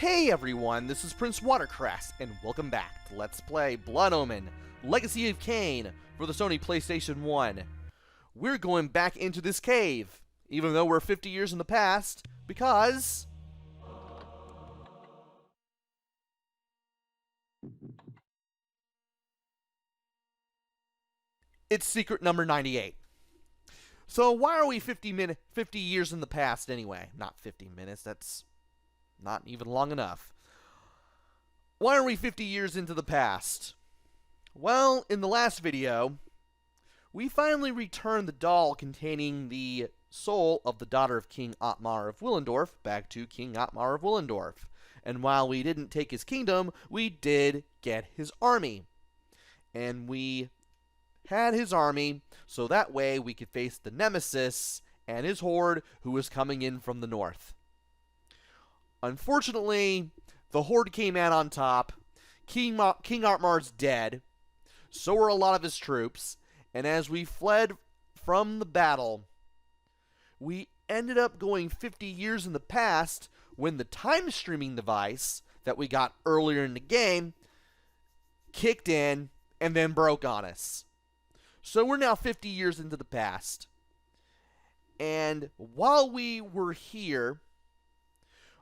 Hey everyone, this is PrinceWatercress, and welcome back to Let's Play Blood Omen, Legacy of Kain for the Sony PlayStation 1. We're going back into this cave, even though we're 50 years in the past, because... it's secret number 98. So why are we 50 years in the past anyway? Not 50 minutes, that's not even long enough. Why are we 50 years into the past? Well, in the last video, we finally returned the doll containing the soul of the daughter of King Otmar of Willendorf back to King Otmar of Willendorf. And while we didn't take his kingdom, we did get his army. And we had his army, so that way we could face the Nemesis and his horde who was coming in from the north. Unfortunately, the horde came out on top. King Otmar's dead. So are a lot of his troops. And as we fled from the battle, we ended up going 50 years in the past when the time streaming device that we got earlier in the game kicked in and then broke on us. So we're now 50 years into the past. And while we were here,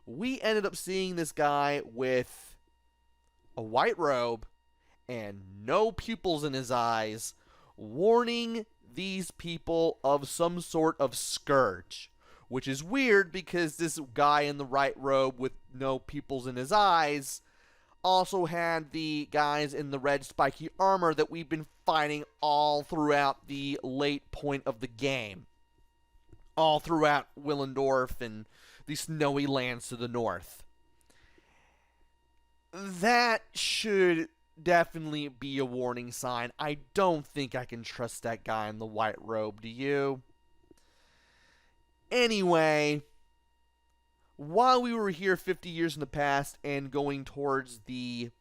we ended up seeing this guy with a white robe and no pupils in his eyes, warning these people of some sort of scourge. Which is weird because this guy in the white robe with no pupils in his eyes also had the guys in the red spiky armor that we've been fighting all throughout the late point of the game. All throughout Willendorf and the snowy lands to the north. That should definitely be a warning sign. I don't think I can trust that guy in the white robe, do you? Anyway, while we were here 50 years in the past and going towards the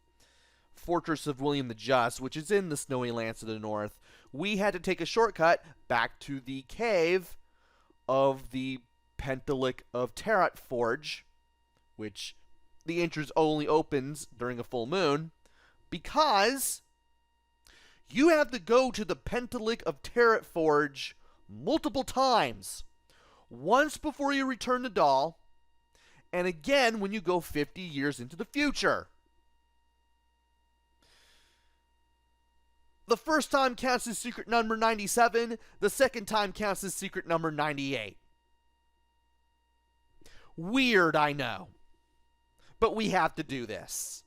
fortress of William the Just, which is in the snowy lands to the north, we had to take a shortcut back to the cave of the Pentalic of Tarot Forge, which the entrance only opens during a full moon, because you have to go to the Pentalic of Tarot Forge multiple times. Once before you return the doll, and again when you go 50 years into the future. The first time counts as secret number 97, the second time counts as secret number 98. Weird, I know. But we have to do this.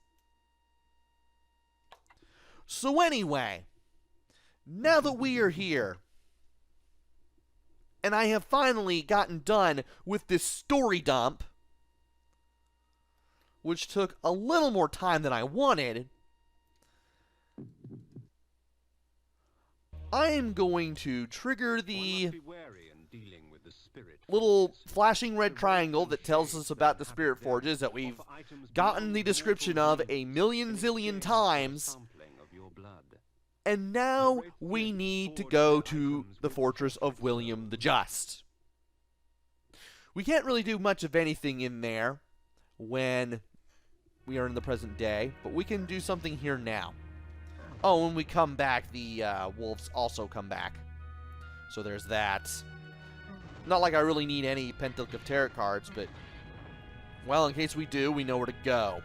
So anyway, now that we are here, and I have finally gotten done with this story dump, which took a little more time than I wanted, I am going to trigger the little flashing red triangle that tells us about the spirit forges that we've gotten the description of a million zillion times. And now we need to go to the fortress of William the Just. We can't really do much of anything in there when we are in the present day, but we can do something here now. Oh, when we come back, the wolves also come back. So there's that. Not like I really need any Pentalic of Tarot cards, but, well, in case we do, we know where to go.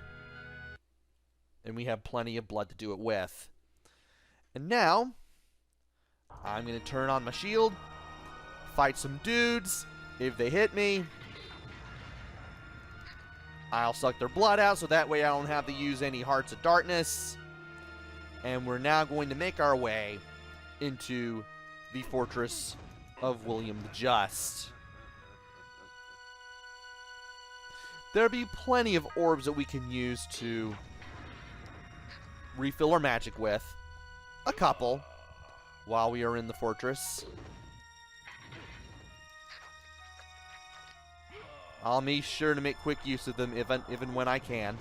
And we have plenty of blood to do it with. And now, I'm going to turn on my shield, fight some dudes. If they hit me, I'll suck their blood out, so that way I don't have to use any Hearts of Darkness. And we're now going to make our way into the fortress of William the Just. There'll be plenty of orbs that we can use to refill our magic with. A couple, while we are in the fortress. I'll be sure to make quick use of them even when I can.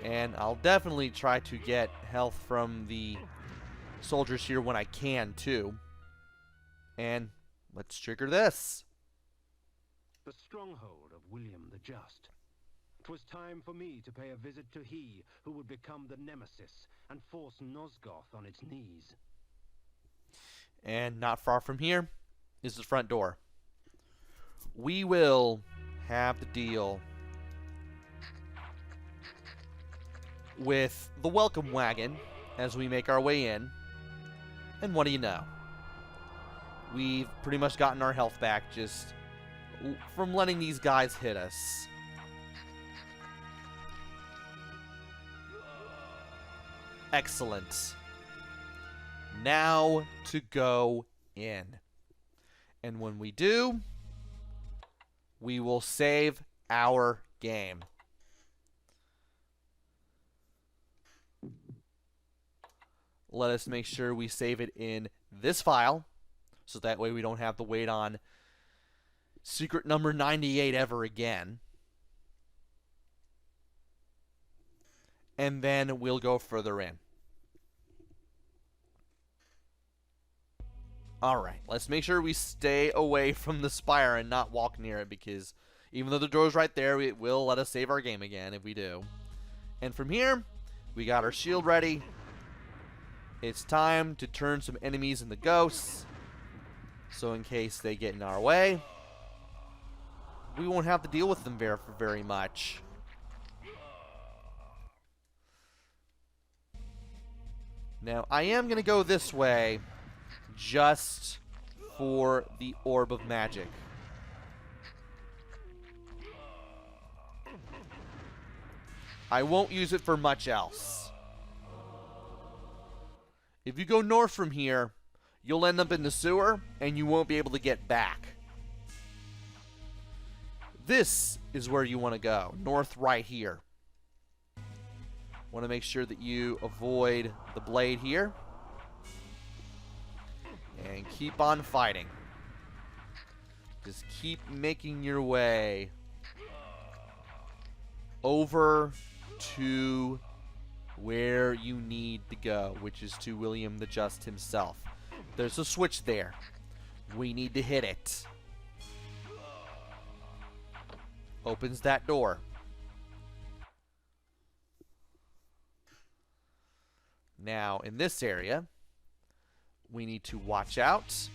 And I'll definitely try to get health from the soldiers here when I can, too. And let's trigger this. The stronghold of William the Just. 'Twas time for me to pay a visit to he who would become the Nemesis and force Nosgoth on its knees. And not far from here is the front door. We will have to deal with the welcome wagon as we make our way in. And what do you know? We've pretty much gotten our health back just from letting these guys hit us. Excellent. Now to go in. And when we do, we will save our game. Let us make sure we save it in this file, so that way we don't have to wait on secret number 98 ever again. And then we'll go further in. Alright, let's make sure we stay away from the spire and not walk near it, because even though the door's right there, it will let us save our game again if we do. And from here, we got our shield ready. It's time to turn some enemies into ghosts, so in case they get in our way, we won't have to deal with them very much. Now, I am going to go this way just for the Orb of Magic. I won't use it for much else. If you go north from here, you'll end up in the sewer, and you won't be able to get back. This is where you want to go, north right here. Want to make sure that you avoid the blade here. And keep on fighting. Just keep making your way over to where you need to go, which is to William the Just himself. There's a switch there. We need to hit it. Opens that door. Now, in this area, we need to watch out.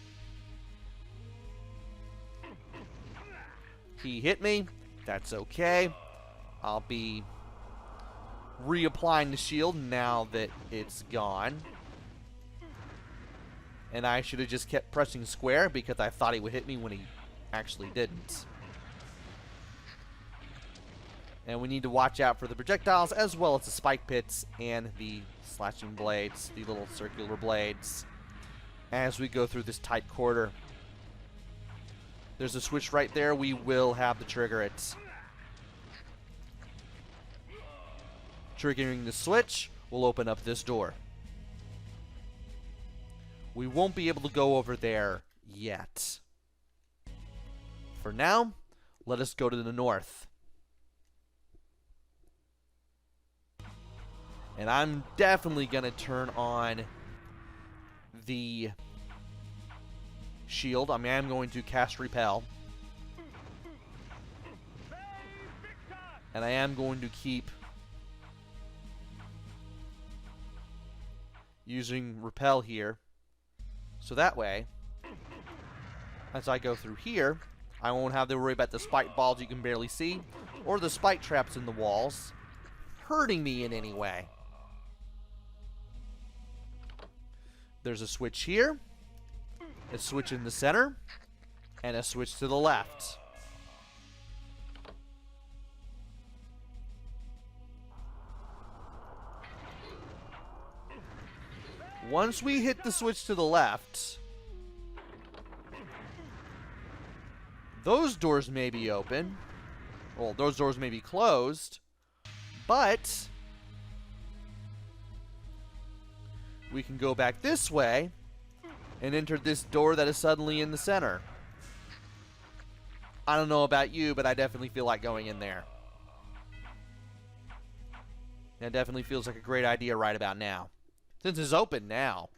He hit me. That's okay. I'll be reapplying the shield now that it's gone. And I should have just kept pressing square because I thought he would hit me when he actually didn't. And we need to watch out for the projectiles as well as the spike pits and the slashing blades, the little circular blades, as we go through this tight corridor. There's a switch right there. We will have to trigger it. Triggering the switch will open up this door. We won't be able to go over there yet. For now, let us go to the north. And I'm definitely going to turn on the shield. I mean, I'm going to cast Repel. And I am going to keep using Repel here. So that way, as I go through here, I won't have to worry about the spike balls you can barely see, or the spike traps in the walls hurting me in any way. There's a switch here, a switch in the center, and a switch to the left. Once we hit the switch to the left, those doors may be open. Well, those doors may be closed, but we can go back this way and enter this door that is suddenly in the center. I don't know about you, but I definitely feel like going in there. That definitely feels like a great idea right about now, since it's open now.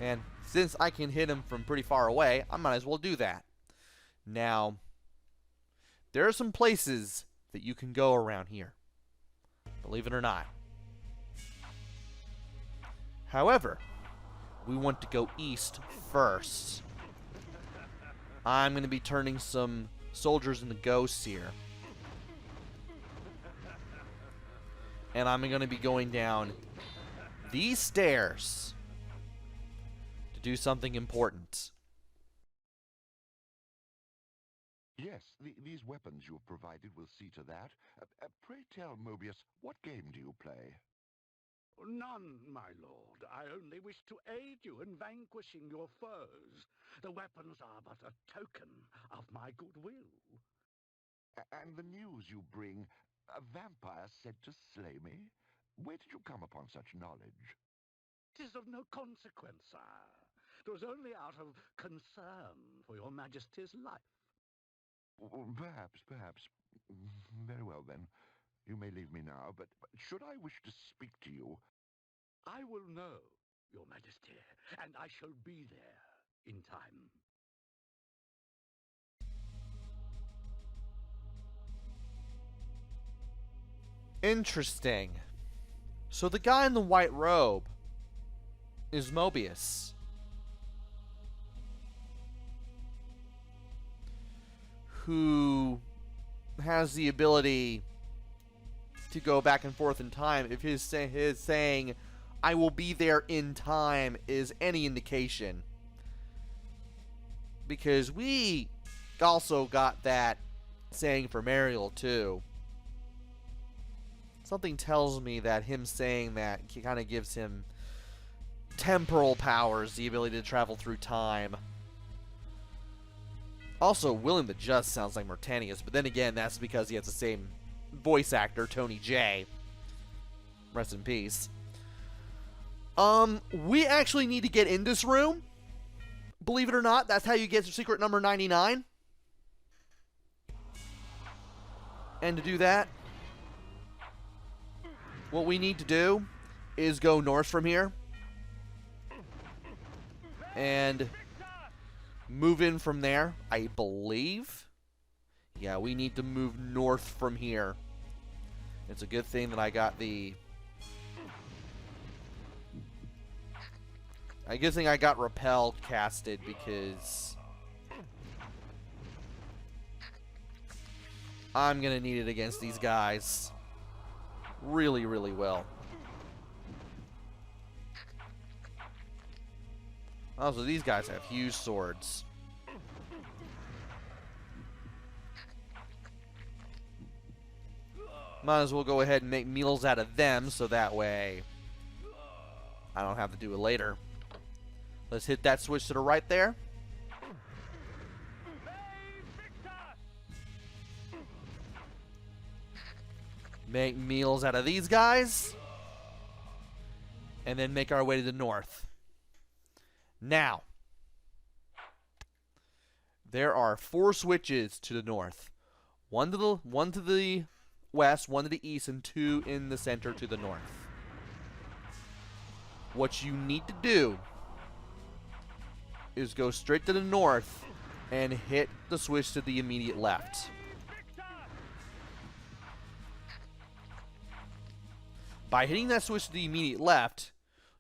And since I can hit him from pretty far away, I might as well do that. Now, there are some places that you can go around here. Believe it or not. However, we want to go east first. I'm going to be turning some soldiers into ghosts here. And I'm going to be going down these stairs to do something important. Yes, these weapons you have provided will see to that. Pray tell, Mobius, what game do you play? None, my lord. I only wish to aid you in vanquishing your foes. The weapons are but a token of my goodwill. And the news you bring, a vampire said to slay me? Where did you come upon such knowledge? It is of no consequence, sire. It was only out of concern for your majesty's life. Perhaps. Very well, then. You may leave me now, but should I wish to speak to you... I will know, your majesty, and I shall be there in time. Interesting. So the guy in the white robe is Mobius. Who has the ability to go back and forth in time. If his saying, I will be there in time, is any indication. Because we also got that saying for Mariel, too. Something tells me that him saying that kind of gives him temporal powers, the ability to travel through time. Also, William the Just sounds like Mortanius, but then again, that's because he has the same voice actor, Tony J. Rest in peace. We actually need to get in this room. Believe it or not, that's how you get to secret number 99. And to do that, what we need to do is go north from here. And move in from there, I believe. Yeah, we need to move north from here. It's a good thing that I got the... I good thing I got Repel casted, because I'm going to need it against these guys. Really, really well. Also, these guys have huge swords. Might as well go ahead and make meals out of them, so that way I don't have to do it later. Let's hit that switch to the right there. Make meals out of these guys. And then make our way to the north. Now, there are 4 switches to the north. One to the west, 1 to the east, and 2 in the center to the north. What you need to do is go straight to the north and hit the switch to the immediate left. By hitting that switch to the immediate left,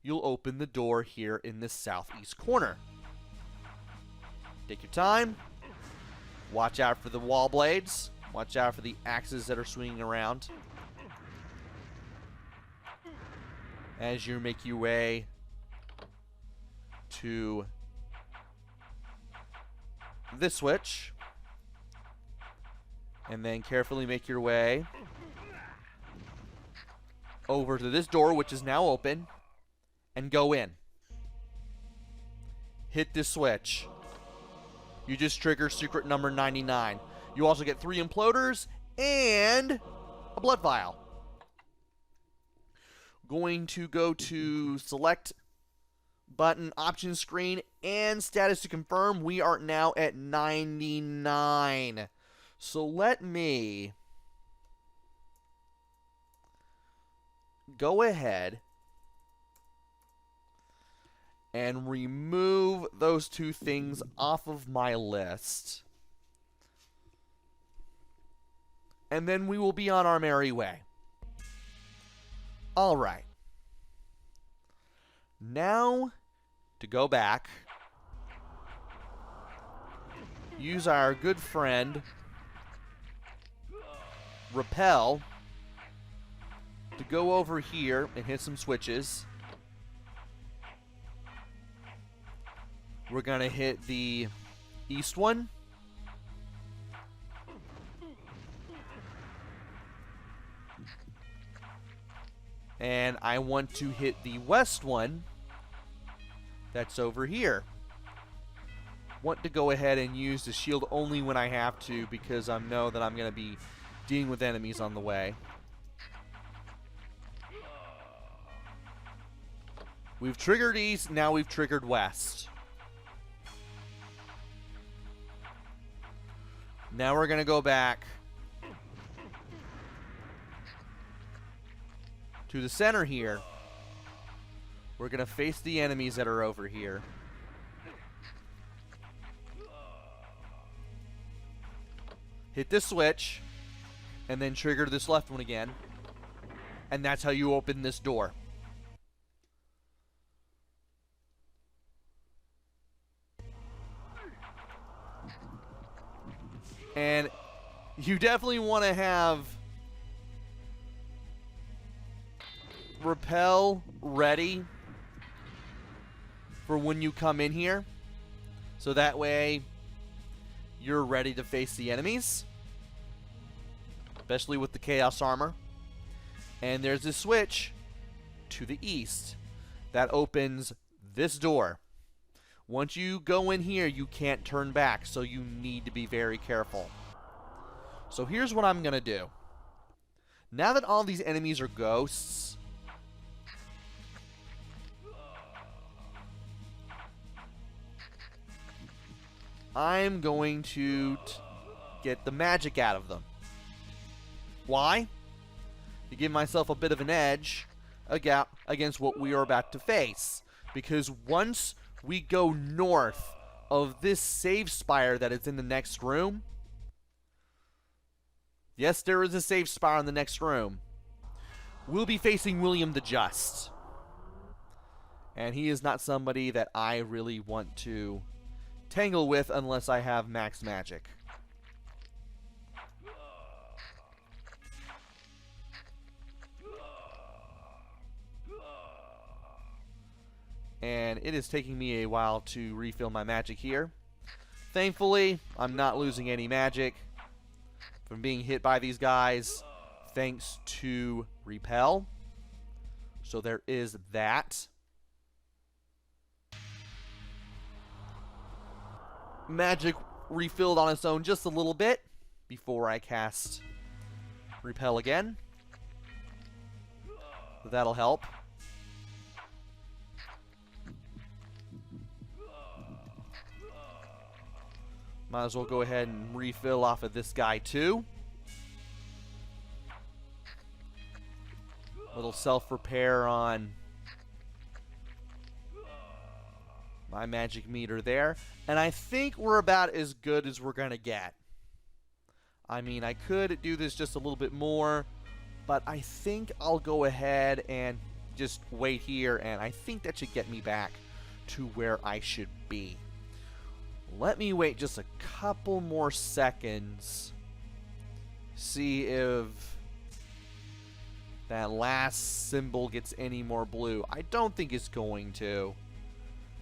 you'll open the door here in the southeast corner. Take your time. Watch out for the wall blades. Watch out for the axes that are swinging around. As you make your way to this switch. And then carefully make your way over to this door, which is now open. And go in. Hit this switch. You just trigger secret number 99. You also get 3 imploders and a blood vial. Going to go to select button, option screen, and status to confirm. We are now at 99. So let me go ahead and remove those two things off of my list. And then we will be on our merry way. All right. Now, to go back, use our good friend, Repel, to go over here and hit some switches. We're going to hit the east one. And I want to hit the west one that's over here. Want to go ahead and use the shield only when I have to, because I know that I'm going to be dealing with enemies on the way. We've triggered east, now we've triggered west. Now we're going to go back to the center here. We're going to face the enemies that are over here. Hit this switch, and then trigger this left one again. And that's how you open this door. And you definitely want to have Repel ready for when you come in here, so that way you're ready to face the enemies, especially with the Chaos Armor. And there's a switch to the east that opens this door. Once you go in here, you can't turn back, so you need to be very careful. So here's what I'm going to do. Now that all these enemies are ghosts, I'm going to get the magic out of them. Why? To give myself a bit of an edge against what we are about to face. Because once we go north of this save spire that is in the next room, yes, there is a save spire in the next room, we'll be facing William the Just. And he is not somebody that I really want to tangle with unless I have max magic. And it is taking me a while to refill my magic here. Thankfully, I'm not losing any magic from being hit by these guys, thanks to Repel. So there is that. Magic refilled on its own just a little bit before I cast Repel again. That'll help. Might as well go ahead and refill off of this guy too. Little self-repair on my magic meter there. And I think we're about as good as we're going to get. I mean, I could do this just a little bit more, but I think I'll go ahead and just wait here, and I think that should get me back to where I should be. Let me wait just a couple more seconds. See if that last symbol gets any more blue. I don't think it's going to.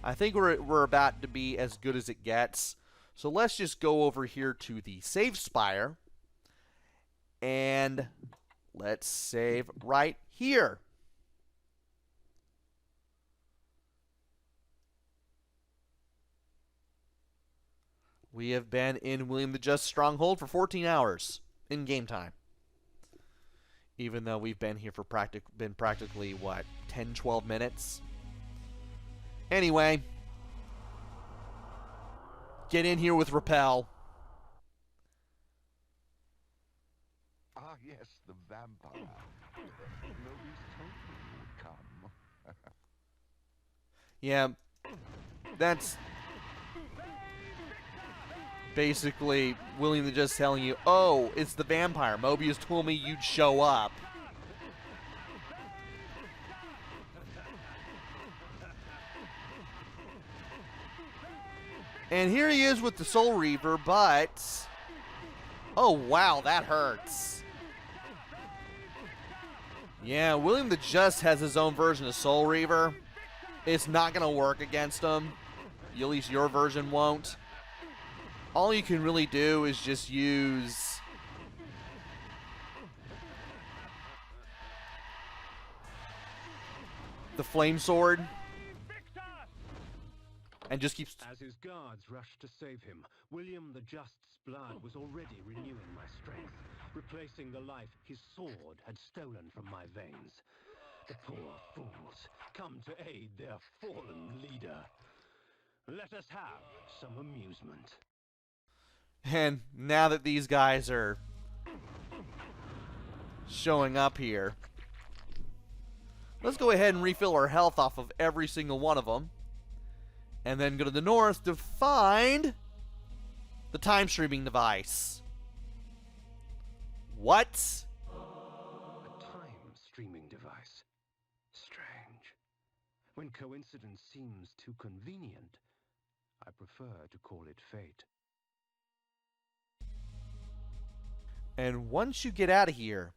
I think we're about to be as good as it gets. So let's just go over here to the save spire. And let's save right here. We have been in William the Just Stronghold for 14 hours in game time. Even though we've been here for practically, what, 10, 12 minutes? Anyway, get in here with Repel. Ah, yes, the vampire. Nobody's told me you would come. Yeah, That's basically William the Just telling you, oh, it's the vampire. Mobius told me you'd show up. And here he is with the Soul Reaver, but... oh, wow, that hurts. Yeah, William the Just has his own version of Soul Reaver. It's not going to work against him. At least your version won't. All you can really do is just use... the Flame Sword. And just keeps... As his guards rushed to save him, William the Just's blood was already renewing my strength, replacing the life his sword had stolen from my veins. The poor fools come to aid their fallen leader. Let us have some amusement. And now that these guys are showing up here, let's go ahead and refill our health off of every single one of them. And then go to the north to find the time streaming device. What? A time streaming device. Strange. When coincidence seems too convenient, I prefer to call it fate. And once you get out of here,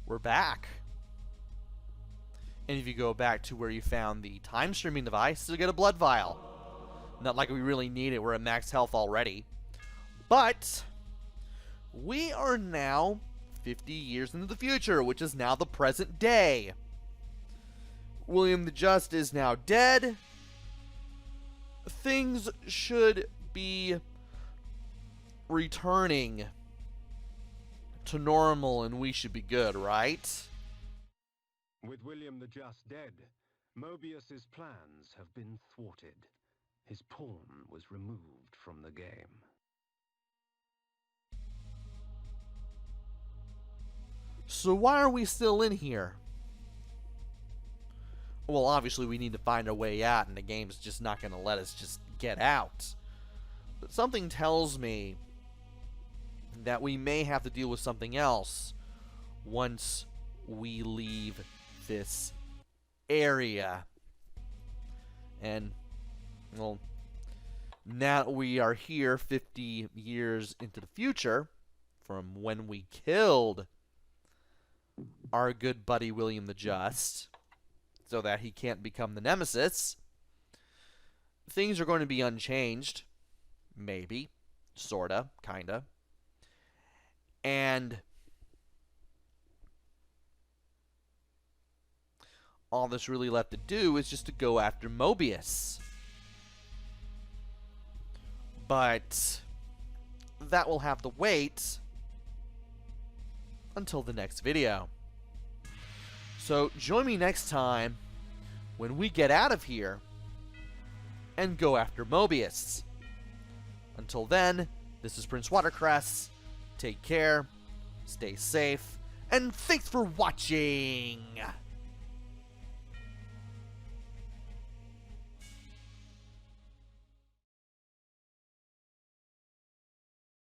we're back. And if you go back to where you found the time streaming device, you'll get a blood vial. Not like we really need it, we're at max health already. But we are now 50 years into the future, which is now the present day. William the Just is now dead. Things should be returning to normal, and we should be good, right? With William the Just dead, Mobius's plans have been thwarted. His pawn was removed from the game. So why are we still in here? Well, obviously we need to find a way out, and the game's just not going to let us just get out. But something tells me that we may have to deal with something else once we leave this area. And, well, now that we are here 50 years into the future from when we killed our good buddy William the Just, so that he can't become the Nemesis, things are going to be unchanged. Maybe. Sorta. Kinda. And all that's really left to do is just to go after Mobius. But that will have to wait until the next video. So join me next time when we get out of here and go after Mobius. Until then, this is PrinceWatercress. Take care, stay safe, and thanks for watching!